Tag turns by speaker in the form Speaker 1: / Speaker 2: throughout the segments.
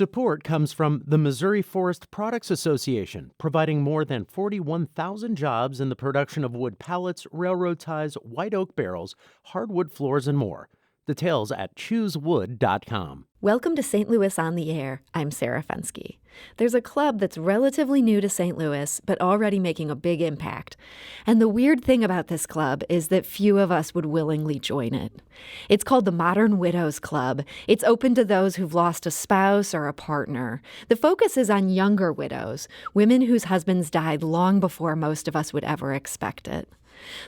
Speaker 1: Support comes from the Missouri Forest Products Association, providing more than 41,000 jobs in the production of wood pallets, railroad ties, white oak barrels, hardwood floors, and more. Details at choosewood.com.
Speaker 2: Welcome to St. Louis on the Air. I'm Sarah Fenske. There's a club that's relatively new to St. Louis, but already making a big impact. And the weird thing about this club is that few of us would willingly join it. It's called the Modern Widows Club. It's open to those who've lost a spouse or a partner. The focus is on younger widows, women whose husbands died long before most of us would ever expect it.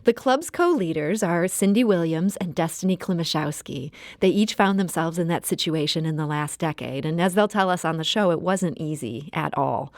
Speaker 2: The club's co-leaders are Cyndi Williams and Destiny Klimaszewski. They each found themselves in that situation in the last decade, and as they'll tell us on the show, it wasn't easy at all.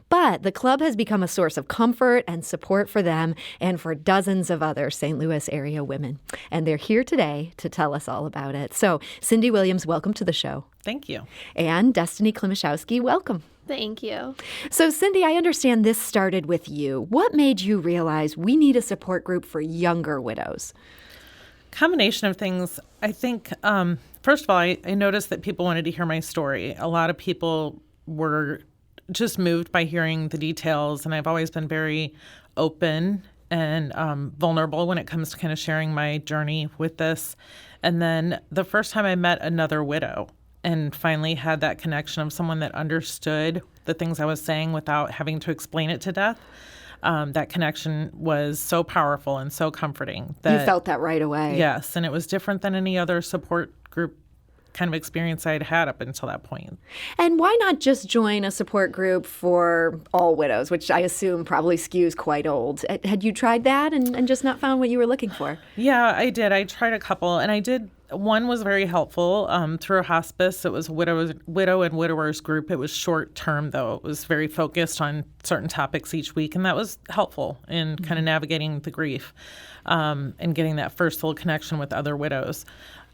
Speaker 2: But the club has become a source of comfort and support for them and for dozens of other St. Louis area women. And they're here today to tell us all about it. So, Cyndi Williams, welcome to the show.
Speaker 3: Thank you.
Speaker 2: And Destiny Klimaszewski, welcome.
Speaker 4: Thank you.
Speaker 2: So, Cyndi, I understand this started with you. What made you realize we need a support group for younger widows?
Speaker 3: Combination of things. I think, first of all, I noticed that people wanted to hear my story. A lot of people were just moved by hearing the details, and I've always been very open and vulnerable when it comes to kind of sharing my journey with this. And then the first time I met another widow and finally had that connection of someone that understood the things I was saying without having to explain it to death, that connection was so powerful and so comforting.
Speaker 2: You felt that right away.
Speaker 3: Yes, and it was different than any other support group kind of experience I'd had up until that point.
Speaker 2: And why not just join a support group for all widows, which I assume probably skews quite old? Had you tried that and just not found what you were looking for?
Speaker 3: Yeah, I did. I tried a couple, and I did. One was very helpful through a hospice. It was a widow and widowers group. It was short term, though. It was very focused on certain topics each week, and that was helpful in kind of navigating the grief and getting that first little connection with other widows.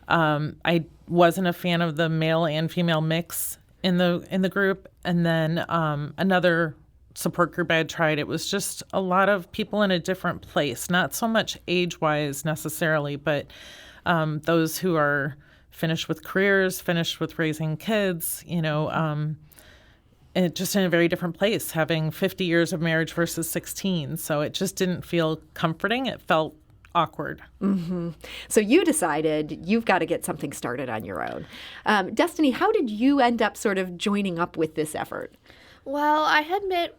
Speaker 3: I wasn't a fan of the male and female mix in the group, and then another support group I had tried. It was just a lot of people in a different place, not so much age-wise necessarily, but those who are finished with careers, finished with raising kids, just in a very different place, having 50 years of marriage versus 16. So it just didn't feel comforting. It felt awkward.
Speaker 2: Mm-hmm. So you decided you've got to get something started on your own. Destiny, how did you end up sort of joining up with this effort?
Speaker 4: Well, I had met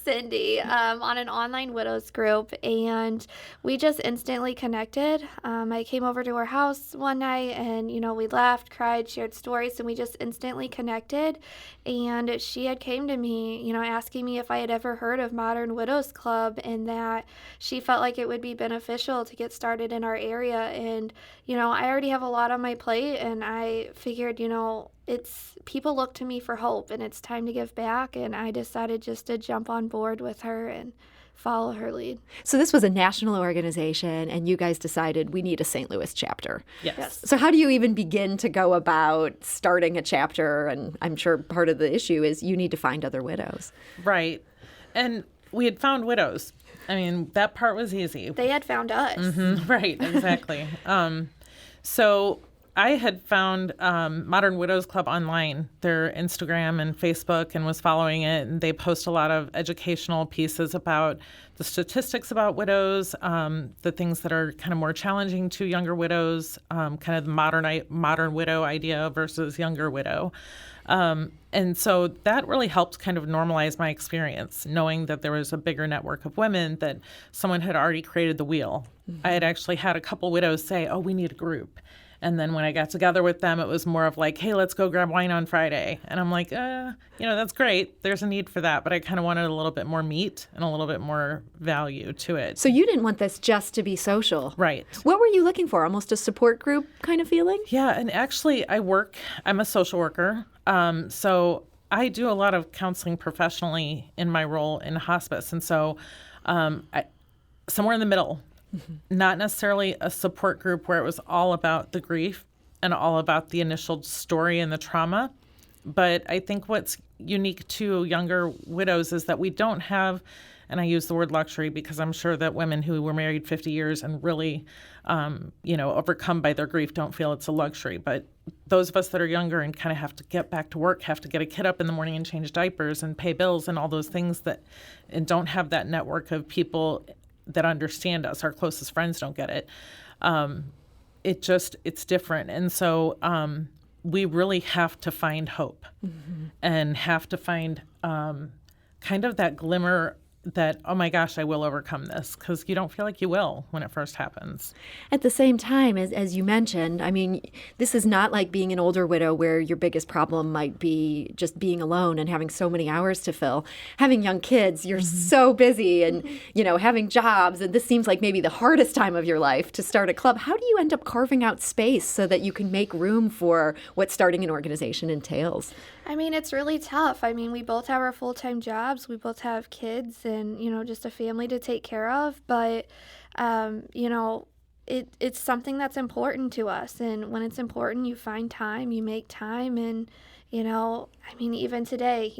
Speaker 4: Cyndi on an online widows group, and we just instantly connected. I came over to her house one night, and, we laughed, cried, shared stories, and we just instantly connected. And she had came to me, asking me if I had ever heard of Modern Widows Club, and that she felt like it would be beneficial to get started in our area. And, I already have a lot on my plate, and I figured, people look to me for hope, and it's time to give back, and I decided just to jump on board with her and follow her lead.
Speaker 2: So this was a national organization, and you guys decided we need a St. Louis chapter.
Speaker 3: Yes.
Speaker 2: So how do you even begin to go about starting a chapter? And I'm sure part of the issue is you need to find other widows.
Speaker 3: Right. And we had found widows. I mean, that part was easy.
Speaker 4: They had found us.
Speaker 3: Mm-hmm. Right, exactly. So I had found Modern Widows Club online, their Instagram and Facebook, and was following it. And they post a lot of educational pieces about the statistics about widows, the things that are kind of more challenging to younger widows, kind of the modern widow idea versus younger widow. And so that really helped kind of normalize my experience, knowing that there was a bigger network of women, that someone had already created the wheel. Mm-hmm. I had actually had a couple widows say, oh, we need a group. And then when I got together with them, it was more of like, hey, let's go grab wine on Friday. And I'm like, that's great. There's a need for that. But I kind of wanted a little bit more meat and a little bit more value to it.
Speaker 2: So you didn't want this just to be social.
Speaker 3: Right.
Speaker 2: What were you looking for? Almost a support group kind of feeling?
Speaker 3: Yeah. And actually, I'm a social worker. So I do a lot of counseling professionally in my role in hospice. And so somewhere in the middle. Mm-hmm. Not necessarily a support group where it was all about the grief and all about the initial story and the trauma. But I think what's unique to younger widows is that we don't have And I use the word luxury because I'm sure that women who were married 50 years and really, overcome by their grief don't feel it's a luxury. But those of us that are younger and kind of have to get back to work, have to get a kid up in the morning and change diapers and pay bills and all those things and don't have that network of people that understand us. Our closest friends don't get it. It's different. And so we really have to find hope and have to find kind of that glimmer that, oh my gosh, I will overcome this, because you don't feel like you will when it first happens.
Speaker 2: At the same time, as you mentioned, I mean, this is not like being an older widow where your biggest problem might be just being alone and having so many hours to fill. Having young kids, you're so busy and, having jobs, and this seems like maybe the hardest time of your life to start a club. How do you end up carving out space so that you can make room for what starting an organization entails?
Speaker 4: I mean, it's really tough. I mean, we both have our full-time jobs. We both have kids and, just a family to take care of. But, it's something that's important to us. And when it's important, you find time, you make time. And, even today,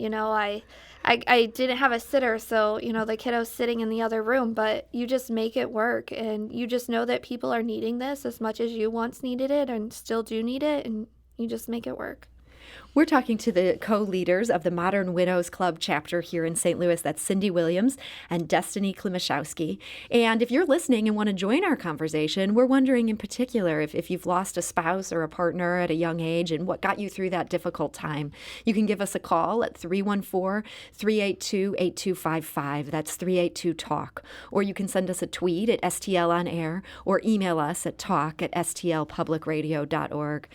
Speaker 4: I didn't have a sitter. So, the kiddo's sitting in the other room. But you just make it work. And you just know that people are needing this as much as you once needed it and still do need it. And you just make it work.
Speaker 2: We're talking to the co-leaders of the Modern Widows Club chapter here in St. Louis. That's Cyndi Williams and Destiny Klimaszewski. And if you're listening and want to join our conversation, we're wondering in particular if you've lost a spouse or a partner at a young age and what got you through that difficult time. You can give us a call at 314-382-8255. That's 382-TALK. Or you can send us a tweet at STL on air or email us at talk@stlpublicradio.org.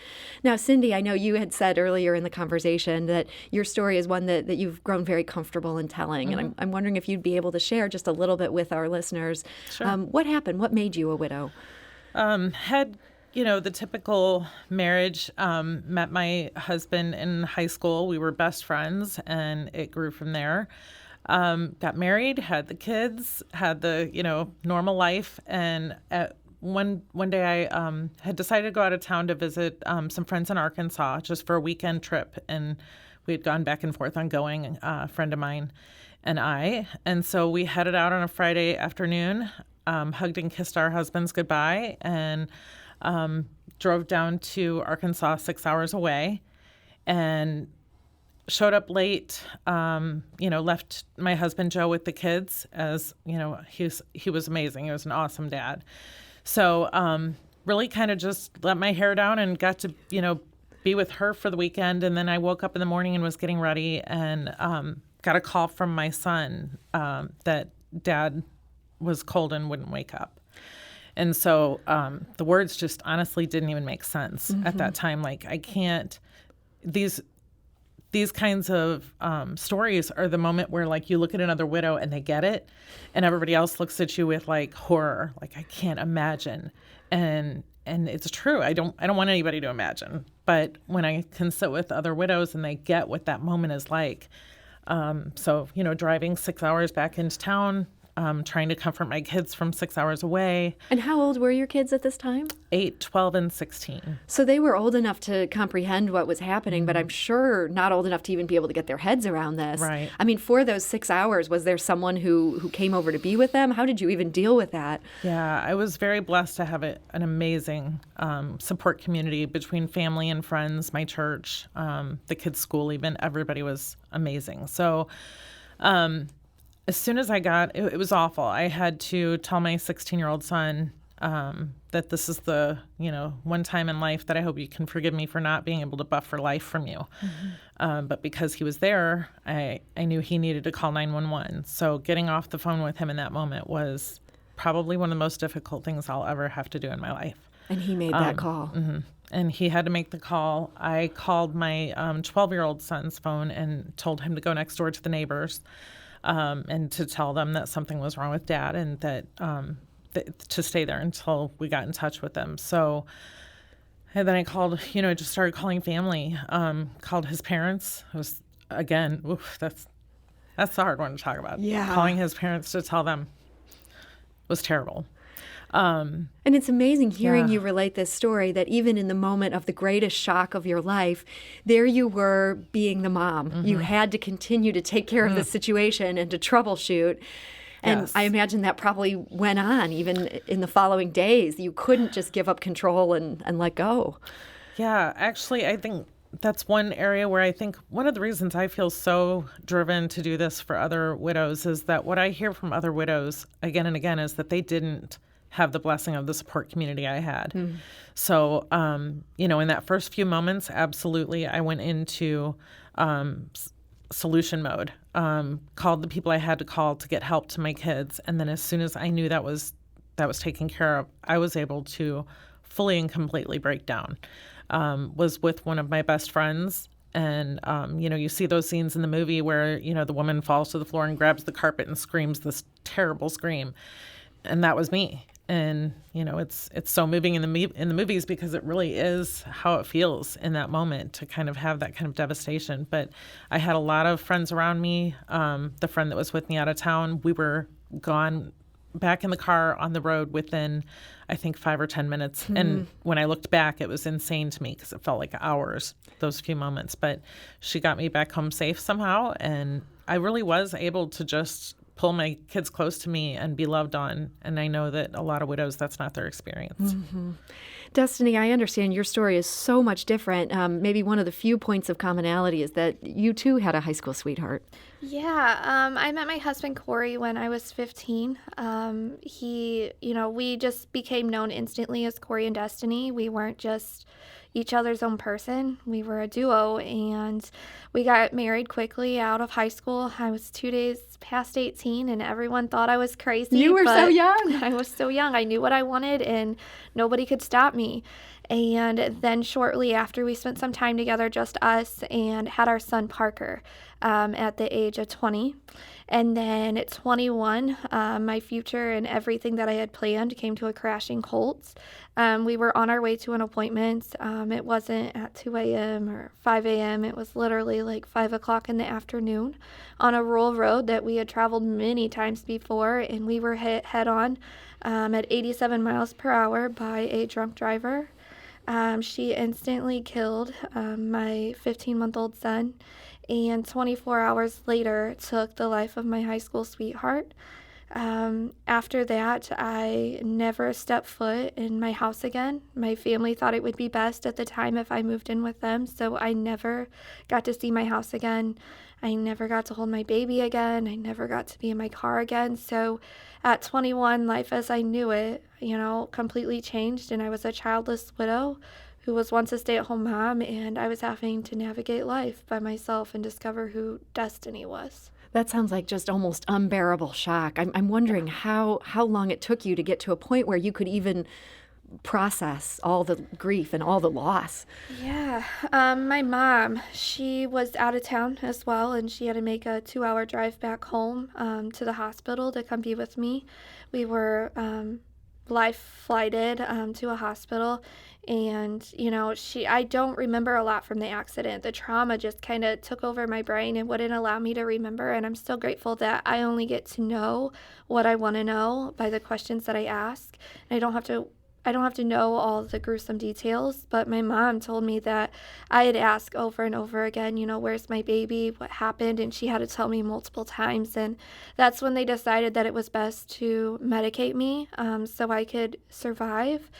Speaker 2: Now, Cyndi, I know you had said earlier in the conversation that your story is one that you've grown very comfortable in telling. And I'm wondering if you'd be able to share just a little bit with our listeners.
Speaker 3: Sure.
Speaker 2: What happened? What made you a widow?
Speaker 3: Had, the typical marriage, met my husband in high school. We were best friends, and it grew from there. Got married, had the kids, had the, normal life. And one day I had decided to go out of town to visit some friends in Arkansas just for a weekend trip. And we had gone back and forth on going, a friend of mine and I. And so we headed out on a Friday afternoon, hugged and kissed our husbands goodbye, and drove down to Arkansas 6 hours away and showed up late, left my husband Joe with the kids as, he was amazing. He was an awesome dad. So really kind of just let my hair down and got to, be with her for the weekend. And then I woke up in the morning and was getting ready and got a call from my son that Dad was cold and wouldn't wake up. And so the words just honestly didn't even make sense at that time. Like, I can't, these kinds of stories are the moment where, like, you look at another widow and they get it, and everybody else looks at you with, like, horror. Like, I can't imagine. And it's true. I don't want anybody to imagine. But when I can sit with other widows and they get what that moment is like, driving 6 hours back into town, trying to comfort my kids from 6 hours away.
Speaker 2: And how old were your kids at this time?
Speaker 3: 8, 12, and 16.
Speaker 2: So they were old enough to comprehend what was happening, but I'm sure not old enough to even be able to get their heads around this.
Speaker 3: Right.
Speaker 2: I mean, for those 6 hours, was there someone who came over to be with them? How did you even deal with that?
Speaker 3: Yeah, I was very blessed to have an amazing support community between family and friends, my church, the kids' school even. Everybody was amazing. So as soon as I got, it was awful. I had to tell my 16-year-old son that this is the, one time in life that I hope you can forgive me for not being able to buffer life from you. But because he was there, I knew he needed to call 911. So getting off the phone with him in that moment was probably one of the most difficult things I'll ever have to do in my life.
Speaker 2: And he made that call.
Speaker 3: And he had to make the call. I called my 12-year-old son's phone and told him to go next door to the neighbors. And to tell them that something was wrong with Dad and that to stay there until we got in touch with them. So, and then I called, just started calling family, called his parents. It was, again, that's the hard one to talk about.
Speaker 2: Yeah.
Speaker 3: Calling his parents to tell them was terrible.
Speaker 2: And it's amazing hearing you relate this story, that even in the moment of the greatest shock of your life, there you were being the mom. You had to continue to take care of the situation and to troubleshoot. And
Speaker 3: Yes.
Speaker 2: I imagine that probably went on even in the following days. You couldn't just give up control and let go.
Speaker 3: Yeah, actually, I think that's one area where I think one of the reasons I feel so driven to do this for other widows is that what I hear from other widows again and again is that they didn't have the blessing of the support community I had. So, in that first few moments, absolutely, I went into solution mode, called the people I had to call to get help to my kids. And then as soon as I knew that was taken care of, I was able to fully and completely break down. Was with one of my best friends. And, you see those scenes in the movie where, the woman falls to the floor and grabs the carpet and screams this terrible scream. And that was me. And, it's so moving in the movies because it really is how it feels in that moment to kind of have that kind of devastation. But I had a lot of friends around me. The friend that was with me out of town, we were gone back in the car on the road within, I think, 5 or 10 minutes. And when I looked back, it was insane to me because it felt like hours, those few moments. But she got me back home safe somehow. And I really was able to just pull my kids close to me and be loved on. And I know that a lot of widows, that's not their experience.
Speaker 2: Destiny, I understand your story is so much different. Maybe one of the few points of commonality is that you too had a high school sweetheart.
Speaker 4: Yeah, I met my husband Corey when I was 15. We just became known instantly as Corey and Destiny. We weren't just each other's own person. We were a duo, and we got married quickly out of high school. I was 2 days past 18, and everyone thought I was crazy.
Speaker 2: You were so young.
Speaker 4: I was so young. I knew what I wanted, and nobody could stop me. And then shortly after, we spent some time together, just us, and had our son Parker at the age of 20. And then at 21, my future and everything that I had planned came to a crashing halt. We were on our way to an appointment. It wasn't at 2 a.m. or 5 a.m. It was literally like 5 o'clock in the afternoon on a rural road that we had traveled many times before, and we were hit head-on at 87 miles per hour by a drunk driver. She instantly killed my 15-month-old son, and 24 hours later took the life of my high school sweetheart. After that, I never stepped foot in my house again. My family thought it would be best at the time if I moved in with them, so I never got to see my house again. I never got to hold my baby again. I never got to be in my car again. So at 21, life as I knew it, completely changed, and I was a childless widow who was once a stay-at-home mom, and I was having to navigate life by myself and discover who Destiny was.
Speaker 2: That sounds like just almost unbearable shock. I'm wondering how long it took you to get to a point where you could even process all the grief and all the loss.
Speaker 4: Yeah. My mom, she was out of town as well, and she had to make a 2-hour drive back home to the hospital to come be with me. We were life flighted to a hospital, and I don't remember a lot from the accident. The trauma just kind of took over my brain and wouldn't allow me to remember, and I'm still grateful that I only get to know what I want to know by the questions that I ask. And I don't have to know all the gruesome details, but my mom told me that I had asked over and over again, where's my baby, what happened, and she had to tell me multiple times, and that's when they decided that it was best to medicate me so I could survive.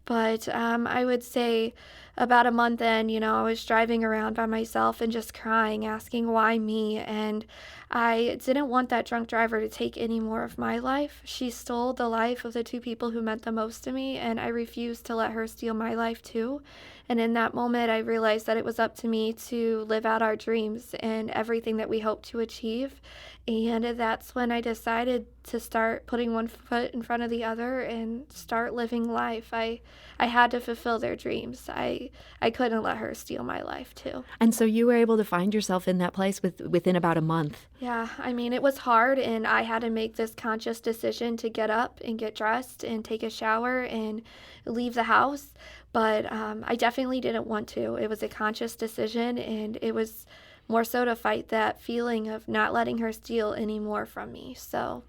Speaker 4: But I would say about a month in, I was driving around by myself and just crying, asking why me, and I didn't want that drunk driver to take any more of my life. She stole the life of the two people who meant the most to me, and I refused to let her steal my life too. And in that moment, I realized that it was up to me to live out our dreams and everything that we hope to achieve. And that's when I decided to start putting one foot in front of the other and start living life. I had to fulfill their dreams. I couldn't let her steal my life too.
Speaker 2: And so you were able to find yourself in that place within about a month.
Speaker 4: Yeah, it was hard, and I had to make this conscious decision to get up and get dressed and take a shower and leave the house. But I definitely didn't want to. It was a conscious decision, and it was more so to fight that feeling of not letting her steal any more from me. So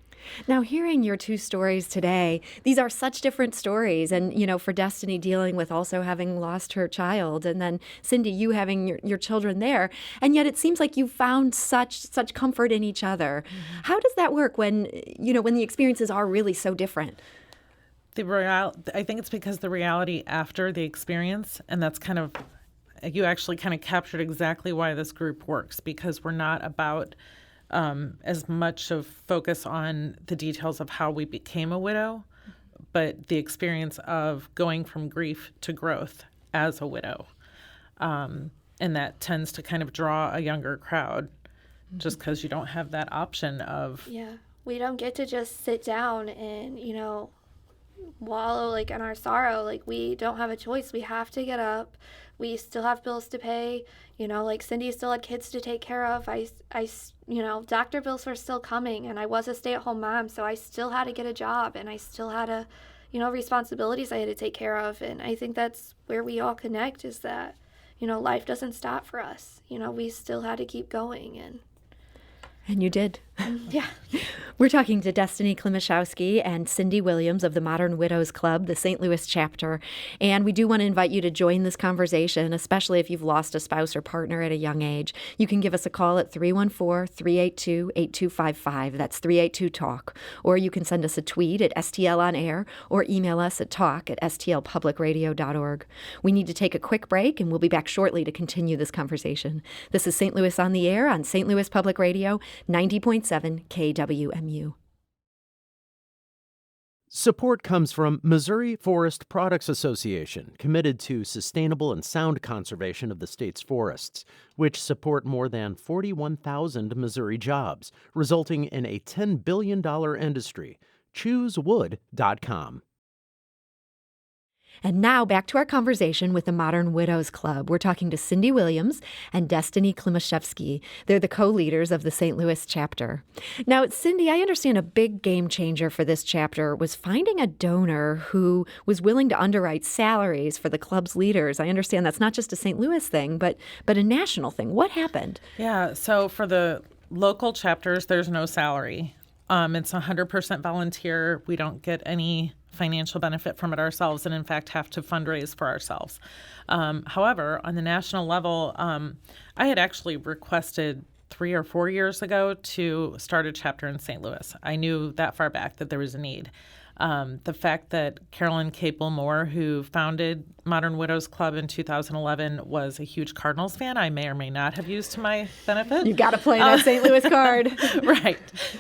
Speaker 2: Now, hearing your two stories today, these are such different stories. And, for Destiny dealing with also having lost her child, and then Cyndi, you having your children there. And yet it seems like you found such comfort in each other. Mm-hmm. How does that work when the experiences are really so different?
Speaker 3: I think it's because the reality after the experience, and that's you actually kind of captured exactly why this group works, because we're not about as much of focus on the details of how we became a widow, but the experience of going from grief to growth as a widow. And that tends to kind of draw a younger crowd, just because you don't have that option of...
Speaker 4: Yeah, we don't get to just sit down and, wallow in our sorrow. We don't have a choice. We have to get up. We still have bills to pay. Cyndi still had kids to take care of. I doctor bills were still coming, and I was a stay-at-home mom, so I still had to get a job, and I still had responsibilities I had to take care of. And I think that's where we all connect, is that, life doesn't stop for us. We still had to keep going.
Speaker 2: And you did.
Speaker 4: Yeah.
Speaker 2: We're talking to Destiny Klimaszewski and Cyndi Williams of the Modern Widows Club, the St. Louis chapter. And we do want to invite you to join this conversation, especially if you've lost a spouse or partner at a young age. You can give us a call at 314-382-8255. That's 382-TALK. Or you can send us a tweet at STL On Air or email us at talk@stlpublicradio.org. We need to take a quick break, and we'll be back shortly to continue this conversation. This is St. Louis on the Air on St. Louis Public Radio, 90.7 KWMU.
Speaker 1: Support comes from Missouri Forest Products Association, committed to sustainable and sound conservation of the state's forests, which support more than 41,000 Missouri jobs, resulting in a $10 billion industry. ChooseWood.com.
Speaker 2: And now back to our conversation with the Modern Widows Club. We're talking to Cyndi Williams and Destiny Klimaszewski. They're the co-leaders of the St. Louis chapter. Now, Cyndi, I understand a big game changer for this chapter was finding a donor who was willing to underwrite salaries for the club's leaders. I understand that's not just a St. Louis thing, but a national thing. What happened?
Speaker 3: Yeah, so for the local chapters, there's no salary. It's 100% volunteer. We don't get any financial benefit from it ourselves, and in fact have to fundraise for ourselves. However, on the national level, I had actually requested 3 or 4 years ago to start a chapter in St. Louis. I knew that far back that there was a need. The fact that Carolyn Capel Moore, who founded Modern Widows Club in 2011, was a huge Cardinals fan, I may or may not have used to my benefit.
Speaker 2: You got to play that St. Louis card.
Speaker 3: Right.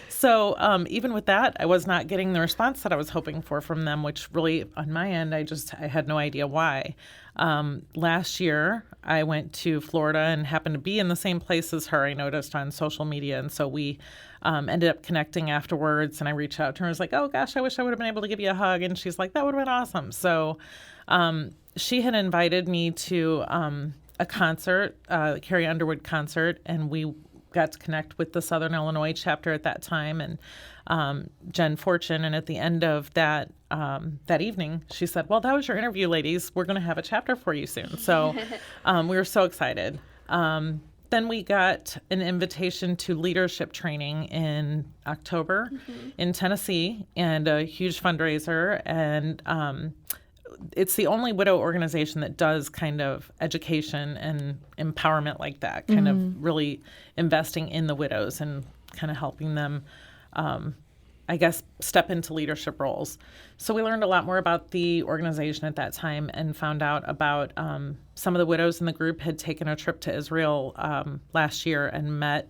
Speaker 3: So even with that, I was not getting the response that I was hoping for from them, which really, on my end, I had no idea why. Last year, I went to Florida and happened to be in the same place as her, I noticed on social media. And so we ended up connecting afterwards, and I reached out to her and was like, oh, gosh, I wish I would have been able to give you a hug. And she's like, that would have been awesome. So she had invited me to a concert, Carrie Underwood concert, and we got to connect with the Southern Illinois chapter at that time, and Jen Fortune. And at the end of that evening, she said, well, that was your interview, ladies. We're going to have a chapter for you soon. So we were so excited. Then we got an invitation to leadership training in October in Tennessee, and a huge fundraiser. And it's the only widow organization that does kind of education and empowerment like that, kind of really investing in the widows and kind of helping them, I guess, step into leadership roles. So we learned a lot more about the organization at that time and found out about some of the widows in the group had taken a trip to Israel last year and met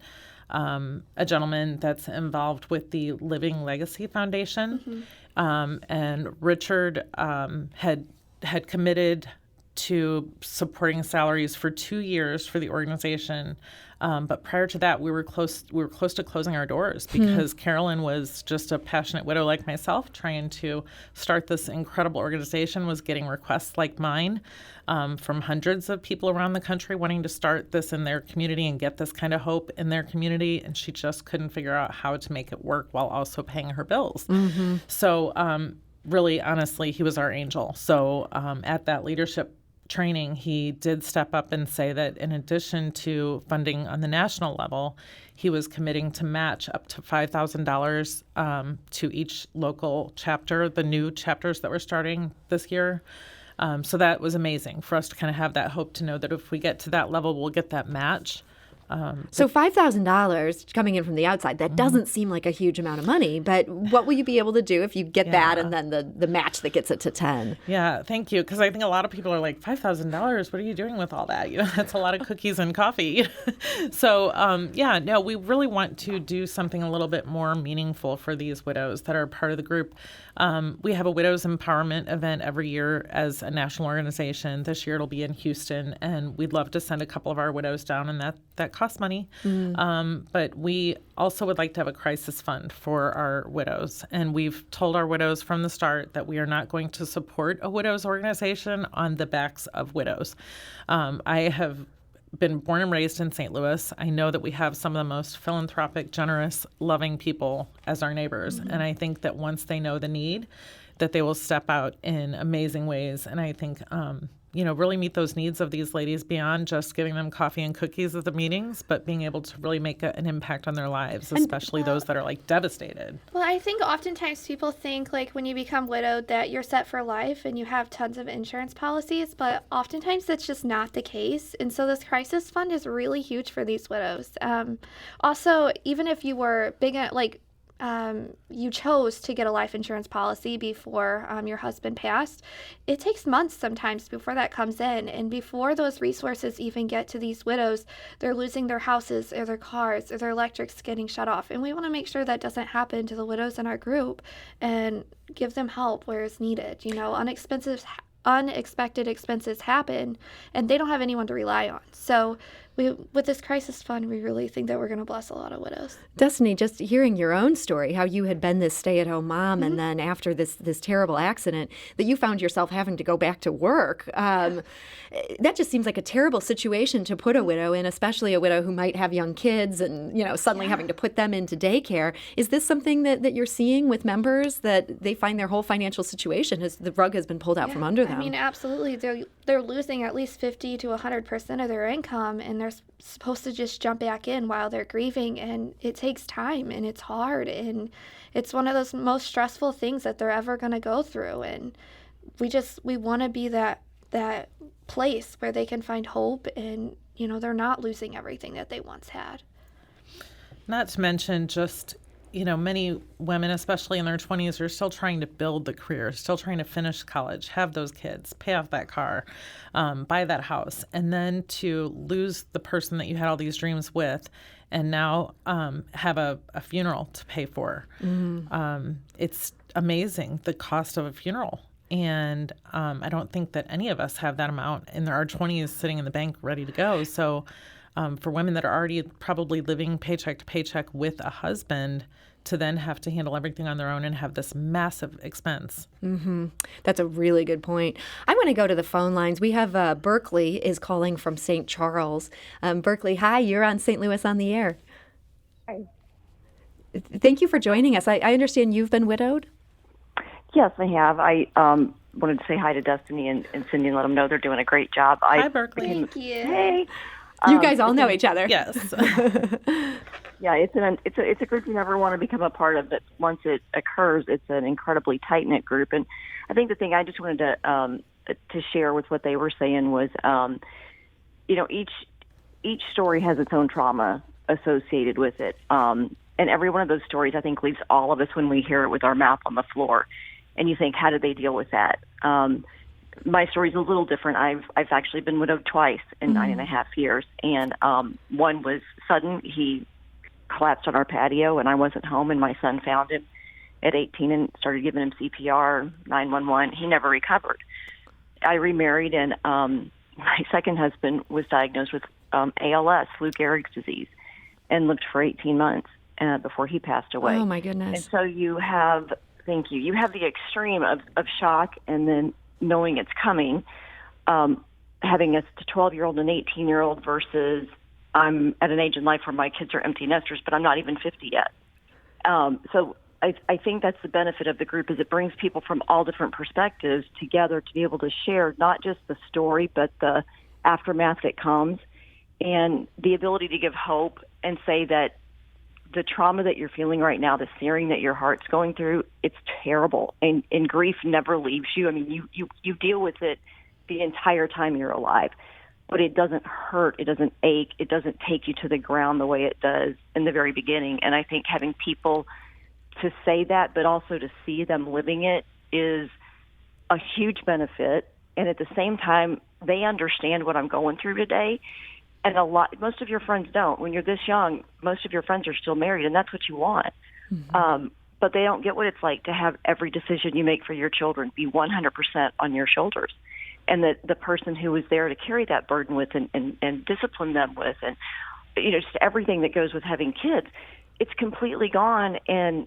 Speaker 3: a gentleman that's involved with the Living Legacy Foundation. And Richard had committed to supporting salaries for 2 years for the organization. But prior to that, we were close to closing our doors because Carolyn was just a passionate widow like myself, trying to start this incredible organization, was getting requests like mine from hundreds of people around the country wanting to start this in their community and get this kind of hope in their community. And she just couldn't figure out how to make it work while also paying her bills. So really, honestly, he was our angel. So at that leadership training, he did step up and say that in addition to funding on the national level, he was committing to match up to $5,000 to each local chapter, the new chapters that we're starting this year. So that was amazing for us to kind of have that hope to know that if we get to that level, we'll get that match.
Speaker 2: So $5,000 coming in from the outside, that doesn't seem like a huge amount of money, but what will you be able to do if you get that and then the match that gets it to 10?
Speaker 3: Yeah, thank you. Because I think a lot of people are like, $5,000, what are you doing with all that? That's a lot of cookies and coffee. So, no, we really want to do something a little bit more meaningful for these widows that are part of the group. We have a Widows Empowerment event every year as a national organization. This year it'll be in Houston, and we'd love to send a couple of our widows down, and that costs money. But we also would like to have a crisis fund for our widows. And we've told our widows from the start that we are not going to support a widows organization on the backs of widows. I have been born and raised in St. Louis. I know that we have some of the most philanthropic, generous, loving people as our neighbors. And I think that once they know the need, that they will step out in amazing ways. And I think, really meet those needs of these ladies beyond just giving them coffee and cookies at the meetings, but being able to really make an impact on their lives, especially those that are like devastated.
Speaker 4: Well, I think oftentimes people think like when you become widowed that you're set for life and you have tons of insurance policies, but oftentimes that's just not the case. And so this crisis fund is really huge for these widows. Also, even if you were big, you chose to get a life insurance policy before your husband passed, it takes months sometimes before that comes in. And before those resources even get to these widows, they're losing their houses or their cars or their electrics getting shut off. And we want to make sure that doesn't happen to the widows in our group and give them help where it's needed. Unexpected expenses happen and they don't have anyone to rely on. So with this crisis fund, we really think that we're going to bless a lot of widows.
Speaker 2: Destiny, just hearing your own story, how you had been this stay-at-home mom, and then after this terrible accident, that you found yourself having to go back to work. That just seems like a terrible situation to put a widow in, especially a widow who might have young kids and, suddenly having to put them into daycare. Is this something that you're seeing with members, that they find their whole financial situation, the rug has been pulled out from under them?
Speaker 4: I mean, absolutely. They're losing at least 50 to 100% of their income, and they're supposed to just jump back in while they're grieving, and it takes time and it's hard, and it's one of those most stressful things that they're ever going to go through. And we want to be that place where they can find hope and they're not losing everything that they once had.
Speaker 3: Not to mention just many women, especially in their 20s, are still trying to build the career, still trying to finish college, have those kids, pay off that car, buy that house, and then to lose the person that you had all these dreams with and now have a funeral to pay for. It's amazing, the cost of a funeral. And I don't think that any of us have that amount in our 20s sitting in the bank ready to go. So for women that are already probably living paycheck to paycheck with a husband, to then have to handle everything on their own and have this massive expense.
Speaker 2: That's a really good point. I want to go to the phone lines. We have Berkeley is calling from St. Charles. Berkeley, hi, you're on St. Louis on the Air.
Speaker 5: Hi.
Speaker 2: Thank you for joining us. I understand you've been widowed?
Speaker 5: Yes, I have. I wanted to say hi to Destiny and Cyndi and let them know they're doing a great job.
Speaker 3: Hi, Berkeley.
Speaker 4: Thank you.
Speaker 5: Hey.
Speaker 2: You guys all know each other.
Speaker 3: Yes.
Speaker 5: Yeah, it's a group you never want to become a part of, but once it occurs, it's an incredibly tight-knit group. And I think the thing I just wanted to share with what they were saying was, each story has its own trauma associated with it. And every one of those stories, I think, leaves all of us when we hear it with our mouth on the floor. And you think, how did they deal with that? My story's a little different. I've actually been widowed twice in 9.5 years. And one was sudden. He collapsed on our patio, and I wasn't home, and my son found him at 18 and started giving him CPR, 911. He never recovered. I remarried, and my second husband was diagnosed with ALS, Lou Gehrig's disease, and lived for 18 months before he passed away.
Speaker 2: Oh, my goodness.
Speaker 5: And so you have the extreme of shock and then knowing it's coming, having a 12-year-old and 18-year-old versus I'm at an age in life where my kids are empty nesters, but I'm not even 50 yet. So I think that's the benefit of the group, is it brings people from all different perspectives together to be able to share not just the story, but the aftermath that comes, and the ability to give hope and say that the trauma that you're feeling right now, the searing that your heart's going through, it's terrible. And grief never leaves you. I mean, you deal with it the entire time you're alive, but it doesn't hurt. It doesn't ache. It doesn't take you to the ground the way it does in the very beginning. And I think having people to say that, but also to see them living it, is a huge benefit. And at the same time, they understand what I'm going through today. And most of your friends don't. When you're this young, most of your friends are still married, and that's what you want. Mm-hmm. But they don't get what it's like to have every decision you make for your children be 100% on your shoulders. And that the person who was there to carry that burden with and discipline them with, and just everything that goes with having kids, it's completely gone. And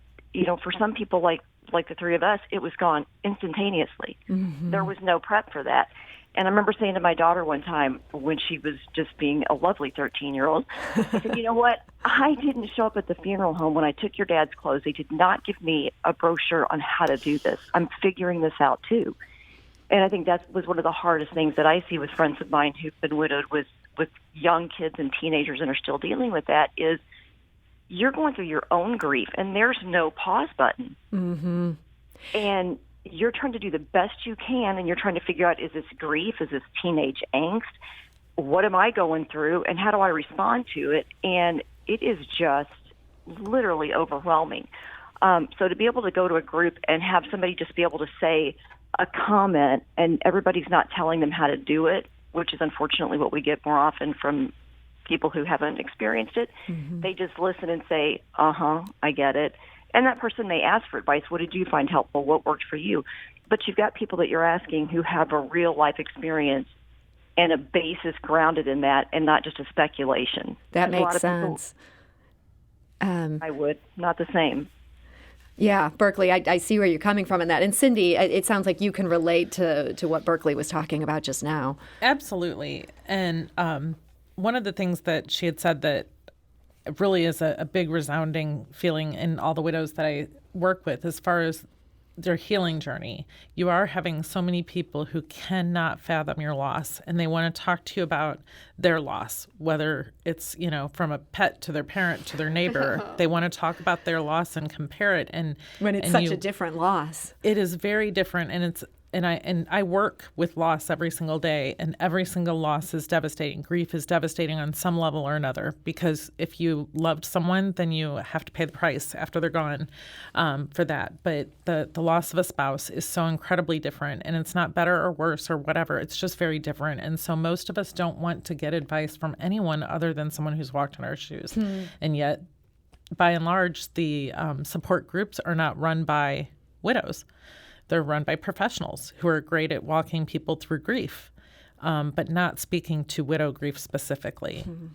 Speaker 5: for some people like the three of us, it was gone instantaneously. Mm-hmm. There was no prep for that. And I remember saying to my daughter one time, when she was just being a lovely 13-year-old, I said, you know what? I didn't show up at the funeral home when I took your dad's clothes. They did not give me a brochure on how to do this. I'm figuring this out too. And I think that was one of the hardest things that I see with friends of mine who've been widowed with young kids and teenagers and are still dealing with that, is you're going through your own grief, and there's no pause button. Mm-hmm. And you're trying to do the best you can, and you're trying to figure out, is this grief? Is this teenage angst? What am I going through, and how do I respond to it? And it is just literally overwhelming. So to be able to go to a group and have somebody just be able to say a comment, and everybody's not telling them how to do it, which is unfortunately what we get more often from people who haven't experienced it. Mm-hmm. They just listen and say, I get it. And that person may ask for advice. What did you find helpful? What worked for you? But you've got people that you're asking who have a real life experience and a basis grounded in that, and not just a speculation.
Speaker 2: That makes sense.
Speaker 5: I would. Not the same.
Speaker 2: Yeah, Berkeley, I see where you're coming from in that. And Cyndi, it sounds like you can relate to what Berkeley was talking about just now.
Speaker 3: Absolutely. And one of the things that she had said that really is a big resounding feeling in all the widows that I work with, as far as their healing journey. You are having so many people who cannot fathom your loss, and they want to talk to you about their loss, whether it's, from a pet to their parent to their neighbor. They want to talk about their loss and compare it. And
Speaker 2: when it's such a different loss.
Speaker 3: It is very different, and I work with loss every single day, and every single loss is devastating. Grief is devastating on some level or another, because if you loved someone, then you have to pay the price after they're gone for that. But the loss of a spouse is so incredibly different, and it's not better or worse or whatever. It's just very different. And so most of us don't want to get advice from anyone other than someone who's walked in our shoes. And yet, by and large, the support groups are not run by widows. They're run by professionals who are great at walking people through grief, but not speaking to widow grief specifically. Mm-hmm.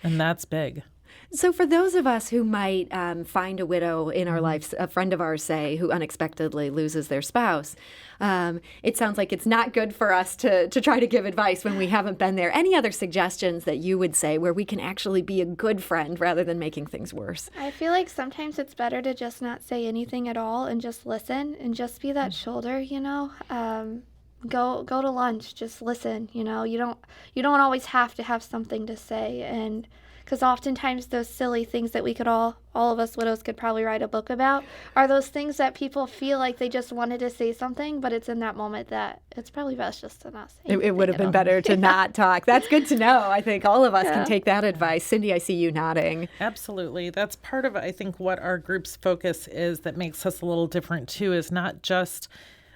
Speaker 3: And that's big.
Speaker 2: So for those of us who might find a widow in our lives, a friend of ours, say, who unexpectedly loses their spouse, it sounds like it's not good for us to try to give advice when we haven't been there. Any other suggestions that you would say where we can actually be a good friend rather than making things worse?
Speaker 4: I feel like sometimes it's better to just not say anything at all and just listen and just be that shoulder, Go to lunch, just listen, You don't always have to have something to say, and because oftentimes those silly things that we could all of us widows could probably write a book about are those things that people feel like they just wanted to say something, but it's in that moment that it's probably best just to not say anything.
Speaker 2: It would have been better to not talk. That's good to know. I think all of us can take that advice. Cyndi, I see you nodding.
Speaker 3: Absolutely. That's part of, I think, what our group's focus is that makes us a little different too, is not just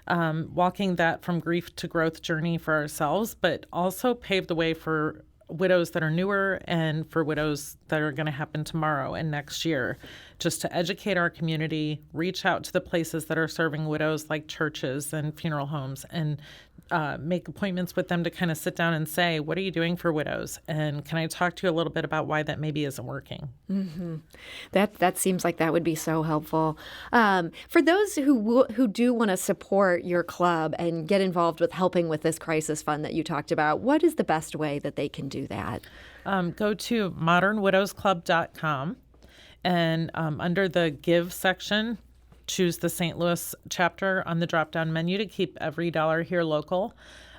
Speaker 3: walking that from grief to growth journey for ourselves, but also pave the way for widows that are newer and for widows that are going to happen tomorrow and next year, just to educate our community, reach out to the places that are serving widows like churches and funeral homes, and make appointments with them to kind of sit down and say, what are you doing for widows? And can I talk to you a little bit about why that maybe isn't working?
Speaker 2: Mm-hmm. That seems like that would be so helpful. For those who do want to support your club and get involved with helping with this crisis fund that you talked about, what is the best way that they can do that?
Speaker 3: Go to modernwidowsclub.com, and under the Give section, choose the St. Louis chapter on the drop-down menu to keep every dollar here local.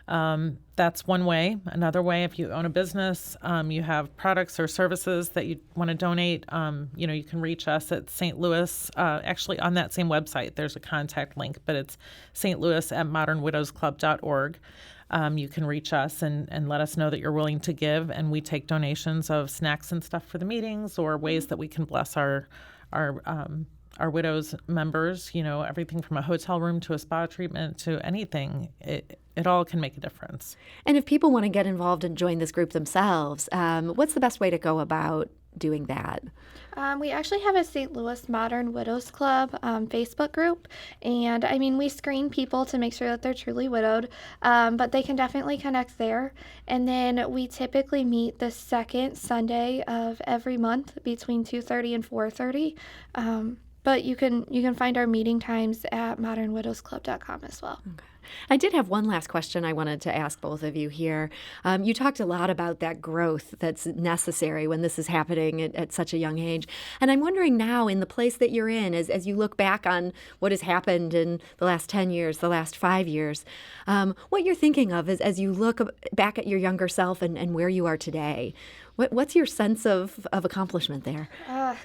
Speaker 3: That's one way. Another way, if you own a business, you have products or services that you want to donate, you can reach us at St. Louis. Actually, on that same website, there's a contact link, but it's St. Louis at modernwidowsclub.org. You can reach us and let us know that you're willing to give, and we take donations of snacks and stuff for the meetings or ways that we can bless our widows members, everything from a hotel room to a spa treatment to anything. It all can make a difference.
Speaker 2: And if people want to get involved and join this group themselves, what's the best way to go about doing that?
Speaker 4: We actually have a St. Louis Modern Widows Club Facebook group, and we screen people to make sure that they're truly widowed, but they can definitely connect there. And then we typically meet the second Sunday of every month between 2:30 and 4:30. But you can find our meeting times at modernwidowsclub.com as well.
Speaker 2: Okay. I did have one last question I wanted to ask both of you here. You talked a lot about that growth that's necessary when this is happening at such a young age. And I'm wondering now, in the place that you're in, as you look back on what has happened in the last 10 years, the last 5 years, what you're thinking of as you look back at your younger self and where you are today. What's your sense of accomplishment there?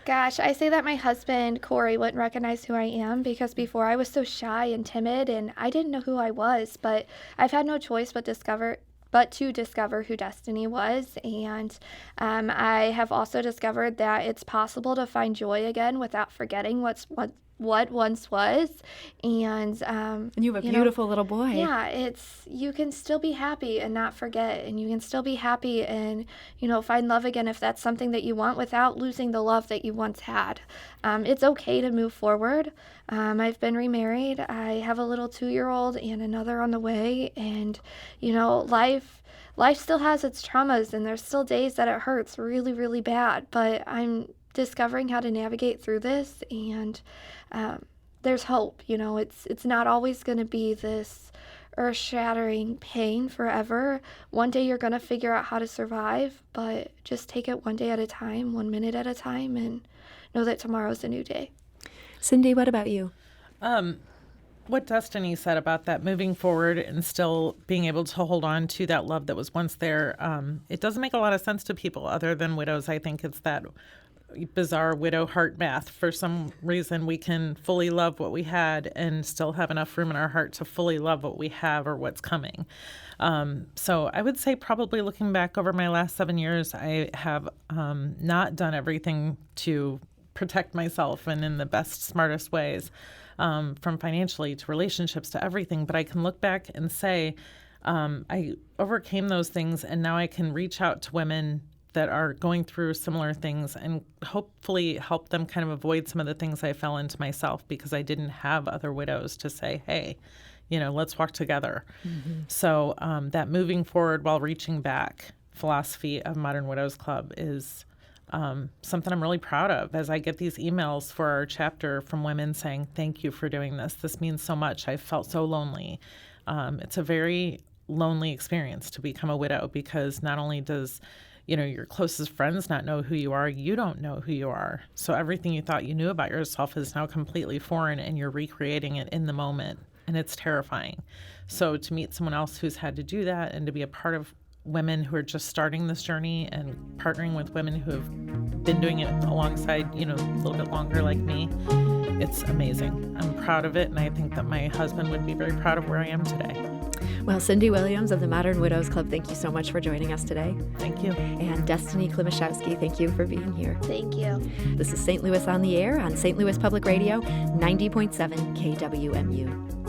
Speaker 4: Gosh, I say that my husband, Corey, wouldn't recognize who I am because before I was so shy and timid and I didn't know who I was, but I've had no choice but to discover who Destiny was. And I have also discovered that it's possible to find joy again without forgetting what once was. And
Speaker 2: you have a beautiful little boy.
Speaker 4: Yeah, you can still be happy and not forget, and you can still be happy and find love again if that's something that you want without losing the love that you once had. It's okay to move forward. I've been remarried. I have a little 2-year-old and another on the way, and life still has its traumas, and there's still days that it hurts really, really bad, but I'm discovering how to navigate through this, and there's hope. It's not always going to be this earth-shattering pain forever. One day you're going to figure out how to survive, but just take it one day at a time, 1 minute at a time, and know that tomorrow's a new day.
Speaker 2: Cyndi, what about you?
Speaker 3: What Destiny said about that moving forward and still being able to hold on to that love that was once there, it doesn't make a lot of sense to people other than widows. I think it's that bizarre widow heart math. For some reason, we can fully love what we had and still have enough room in our heart to fully love what we have or what's coming. So I would say probably looking back over my last 7 years, I have not done everything to protect myself and in the best, smartest ways, from financially to relationships to everything. But I can look back and say I overcame those things, and now I can reach out to women that are going through similar things and hopefully help them kind of avoid some of the things I fell into myself because I didn't have other widows to say, hey, let's walk together. Mm-hmm. So that moving forward while reaching back philosophy of Modern Widows Club is something I'm really proud of. As I get these emails for our chapter from women saying, thank you for doing this. This means so much. I felt so lonely. It's a very lonely experience to become a widow because not only does your closest friends not know who you are, you don't know who you are. So everything you thought you knew about yourself is now completely foreign, and you're recreating it in the moment, and it's terrifying. So to meet someone else who's had to do that and to be a part of women who are just starting this journey and partnering with women who have been doing it alongside, a little bit longer like me, it's amazing. I'm proud of it, and I think that my husband would be very proud of where I am today.
Speaker 2: Well, Cyndi Williams of the Modern Widows Club, thank you so much for joining us today.
Speaker 3: Thank you.
Speaker 2: And Destiny Klimaszewski, thank you for being here.
Speaker 4: Thank you.
Speaker 2: This is St. Louis on the Air on St. Louis Public Radio, 90.7 KWMU.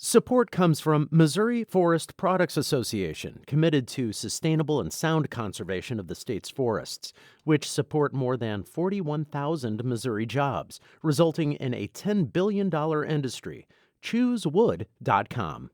Speaker 1: Support comes from Missouri Forest Products Association, committed to sustainable and sound conservation of the state's forests, which support more than 41,000 Missouri jobs, resulting in a $10 billion industry. ChooseWood.com.